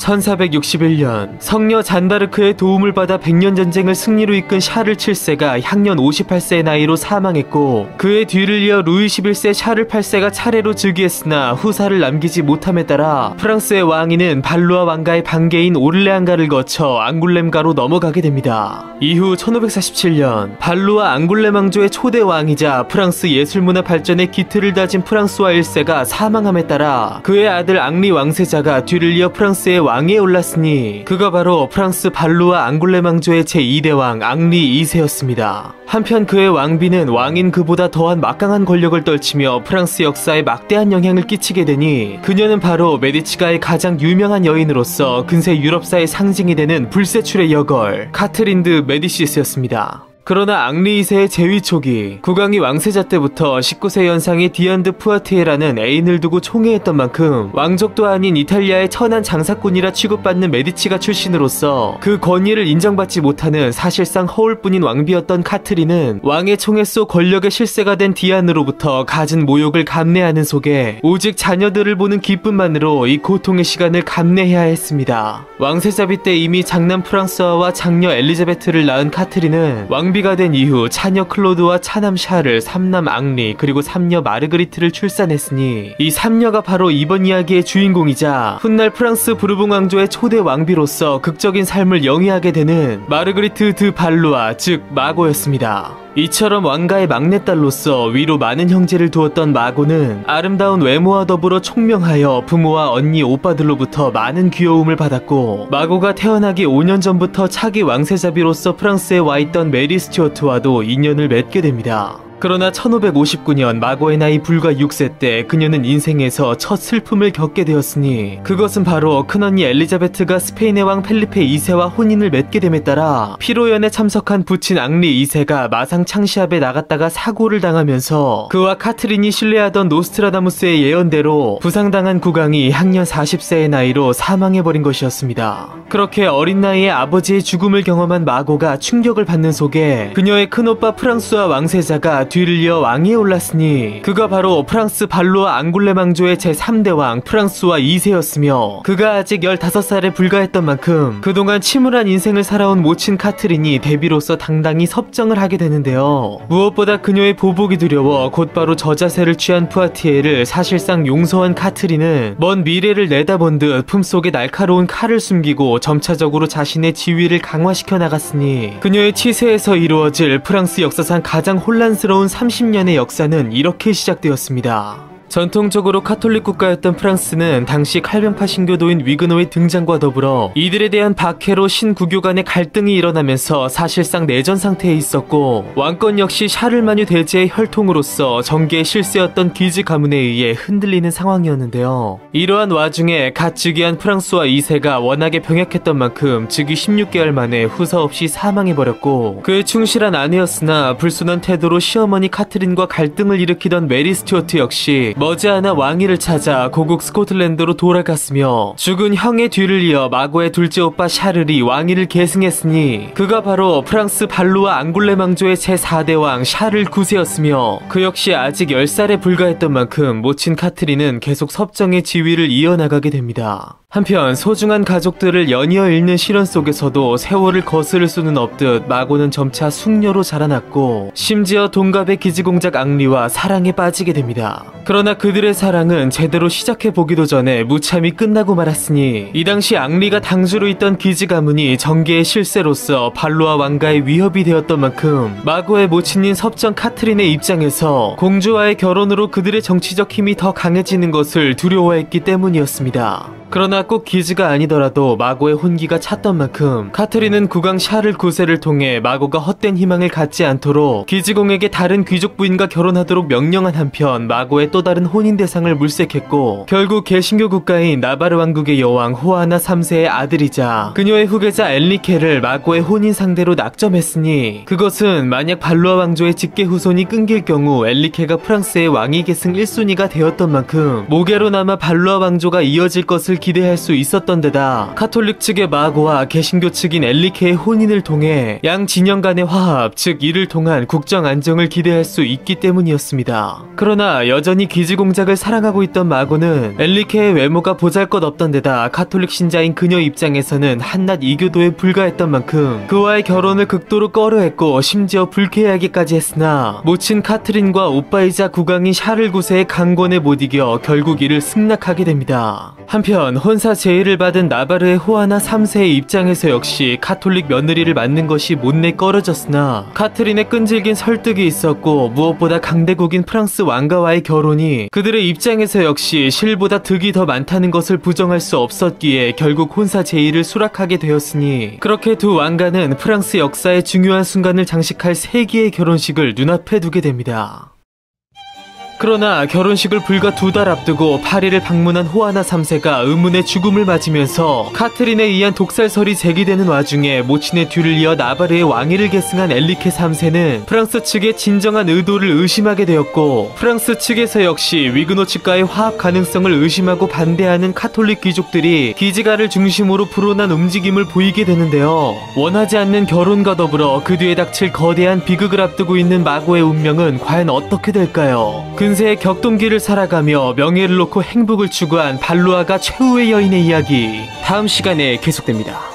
(1461년) 성녀 잔다르크의 도움을 받아 백년전쟁을 승리로 이끈 샤를 7세가 향년 58세의 나이로 사망했고, 그의 뒤를 이어 루이 11세, 샤를 8세가 차례로 즉위했으나 후사를 남기지 못함에 따라 프랑스의 왕위는 발루아 왕가의 반계인 오를레안가를 거쳐 앙굴렘가로 넘어가게 됩니다. 이후 1547년 발루아 앙굴렘 왕조의 초대 왕이자 프랑스 예술문화 발전의 기틀을 다진 프랑스와 1세가 사망함에 따라 그의 아들 앙리 왕세자가 뒤를 이어 프랑스의 왕위에 올랐으니 그가 바로 프랑스 발루아 앙굴렘 왕조의 제2대 왕 앙리 2세였습니다. 한편 그의 왕비는 왕인 그보다 더한 막강한 권력을 떨치며 프랑스 역사에 막대한 영향을 끼치게 되니 그녀는 바로 메디치가의 가장 유명한 여인으로서 근세 유럽사의 상징이 되는 불세출의 여걸 카트린 드 메디시스였습니다. 그러나 앙리 2세의 재위 초기, 국왕이 왕세자 때부터 19세 연상의 디안 드 푸아티에라는 애인을 두고 총애했던 만큼 왕족도 아닌 이탈리아의 천한 장사꾼이라 취급받는 메디치가 출신으로서 그 권위를 인정받지 못하는 사실상 허울뿐인 왕비였던 카트린은 왕의 총애 속 권력의 실세가 된 디안으로부터 갖은 모욕을 감내하는 속에 오직 자녀들을 보는 기쁨만으로 이 고통의 시간을 감내해야 했습니다. 왕세자비 때 이미 장남 프랑스와와 장녀 엘리자베트를 낳은 카트린은 왕비가 된 이후 차녀 클로드와 차남 샤를, 삼남 앙리, 그리고 삼녀 마르그리트를 출산했으니 이 삼녀가 바로 이번 이야기의 주인공이자 훗날 프랑스 부르봉 왕조의 초대 왕비로서 극적인 삶을 영위하게 되는 마르그리트 드 발루아, 즉 마고였습니다. 이처럼 왕가의 막내딸로서 위로 많은 형제를 두었던 마고는 아름다운 외모와 더불어 총명하여 부모와 언니, 오빠들로부터 많은 귀여움을 받았고, 마고가 태어나기 5년 전부터 차기 왕세자비로서 프랑스에 와있던 메리 스튜어트와도 인연을 맺게 됩니다. 그러나 1559년 마고의 나이 불과 6세 때 그녀는 인생에서 첫 슬픔을 겪게 되었으니 그것은 바로 큰언니 엘리자베트가 스페인의 왕 펠리페 2세와 혼인을 맺게 됨에 따라 피로연에 참석한 부친 앙리 2세가 마상 창시합에 나갔다가 사고를 당하면서 그와 카트린이 신뢰하던 노스트라다무스의 예언대로 부상당한 국왕이 향년 40세의 나이로 사망해버린 것이었습니다. 그렇게 어린 나이에 아버지의 죽음을 경험한 마고가 충격을 받는 속에 그녀의 큰오빠 프랑스와 왕세자가 뒤를 이어 왕위에 올랐으니 그가 바로 프랑스 발루아 앙굴렘 왕조의 제3대 왕 프랑스와 2세였으며 그가 아직 15살에 불과했던 만큼 그동안 침울한 인생을 살아온 모친 카트린이 대비로서 당당히 섭정을 하게 되는데요. 무엇보다 그녀의 보복이 두려워 곧바로 저자세를 취한 푸아티에를 사실상 용서한 카트린은 먼 미래를 내다본 듯 품속에 날카로운 칼을 숨기고 점차적으로 자신의 지위를 강화시켜 나갔으니 그녀의 치세에서 이루어질 프랑스 역사상 가장 혼란스러운 30년의 역사는 이렇게 시작되었습니다. 전통적으로 카톨릭 국가였던 프랑스는 당시 칼병파 신교도인 위그노의 등장과 더불어 이들에 대한 박해로 신구교 간의 갈등이 일어나면서 사실상 내전 상태에 있었고, 왕권 역시 샤를마뉴 대제의 혈통으로서 정계의 실세였던 기즈 가문에 의해 흔들리는 상황이었는데요. 이러한 와중에 갓 즉위한 프랑스와 2세가 워낙에 병약했던 만큼 즉위 16개월 만에 후사 없이 사망해버렸고, 그의 충실한 아내였으나 불순한 태도로 시어머니 카트린과 갈등을 일으키던 메리 스튜어트 역시 머지않아 왕위를 찾아 고국 스코틀랜드로 돌아갔으며 죽은 형의 뒤를 이어 마고의 둘째 오빠 샤를이 왕위를 계승했으니 그가 바로 프랑스 발루아 앙굴렘 왕조의 제4대 왕 샤를 9세였으며 그 역시 아직 10살에 불과했던 만큼 모친 카트린은 계속 섭정의 지위를 이어나가게 됩니다. 한편 소중한 가족들을 연이어 잃는 시련 속에서도 세월을 거스를 수는 없듯 마고는 점차 숙녀로 자라났고 심지어 동갑의 기지공작 앙리와 사랑에 빠지게 됩니다. 그러나 그들의 사랑은 제대로 시작해보기도 전에 무참히 끝나고 말았으니 이 당시 앙리가 당주로 있던 기지 가문이 정계의 실세로서 발루아 왕가의 위협이 되었던 만큼 마고의 모친인 섭정 카트린의 입장에서 공주와의 결혼으로 그들의 정치적 힘이 더 강해지는 것을 두려워했기 때문이었습니다. 그러나 꼭 기즈가 아니더라도 마고의 혼기가 찼던 만큼 카트린은 국왕 샤를 9세를 통해 마고가 헛된 희망을 갖지 않도록 기즈공에게 다른 귀족 부인과 결혼하도록 명령한 한편 마고의 또 다른 혼인 대상을 물색했고 결국 개신교 국가인 나바르 왕국의 여왕 호아나 3세의 아들이자 그녀의 후계자 엘리케를 마고의 혼인 상대로 낙점했으니 그것은 만약 발루아 왕조의 직계 후손이 끊길 경우 엘리케가 프랑스의 왕위 계승 1순위가 되었던 만큼 모계로 남아 발루아 왕조가 이어질 것을 것을 기대할 수 있었던 데다 카톨릭 측의 마고와 개신교 측인 엘리케의 혼인을 통해 양 진영 간의 화합, 즉 이를 통한 국정 안정을 기대할 수 있기 때문이었습니다. 그러나 여전히 기지공작을 사랑하고 있던 마고는 엘리케의 외모가 보잘것없던 데다 카톨릭 신자인 그녀 입장에서는 한낱 이교도에 불과했던 만큼 그와의 결혼을 극도로 꺼려했고 심지어 불쾌해하기까지 했으나 모친 카트린과 오빠이자 국왕인 샤를구세의 강권에 못 이겨 결국 이를 승낙하게 됩니다. 한편 혼사 제의를 받은 나바르의 호아나 3세의 입장에서 역시 카톨릭 며느리를 맞는 것이 못내 꺼려졌으나 카트린의 끈질긴 설득이 있었고 무엇보다 강대국인 프랑스 왕가와의 결혼이 그들의 입장에서 역시 실보다 득이 더 많다는 것을 부정할 수 없었기에 결국 혼사 제의를 수락하게 되었으니 그렇게 두 왕가는 프랑스 역사의 중요한 순간을 장식할 세기의 결혼식을 눈앞에 두게 됩니다. 그러나 결혼식을 불과 2달 앞두고 파리를 방문한 호아나 3세가 의문의 죽음을 맞으면서 카트린에 의한 독살설이 제기되는 와중에 모친의 뒤를 이어 나바르의 왕위를 계승한 엘리케 3세는 프랑스 측의 진정한 의도를 의심하게 되었고 프랑스 측에서 역시 위그노 측과의 화합 가능성을 의심하고 반대하는 카톨릭 귀족들이 기지가를 중심으로 불어난 움직임을 보이게 되는데요. 원하지 않는 결혼과 더불어 그 뒤에 닥칠 거대한 비극을 앞두고 있는 마고의 운명은 과연 어떻게 될까요? 근세의 격동기를 살아가며 명예를 놓고 행복을 추구한 발로아가 최후의 여인의 이야기, 다음 시간에 계속됩니다.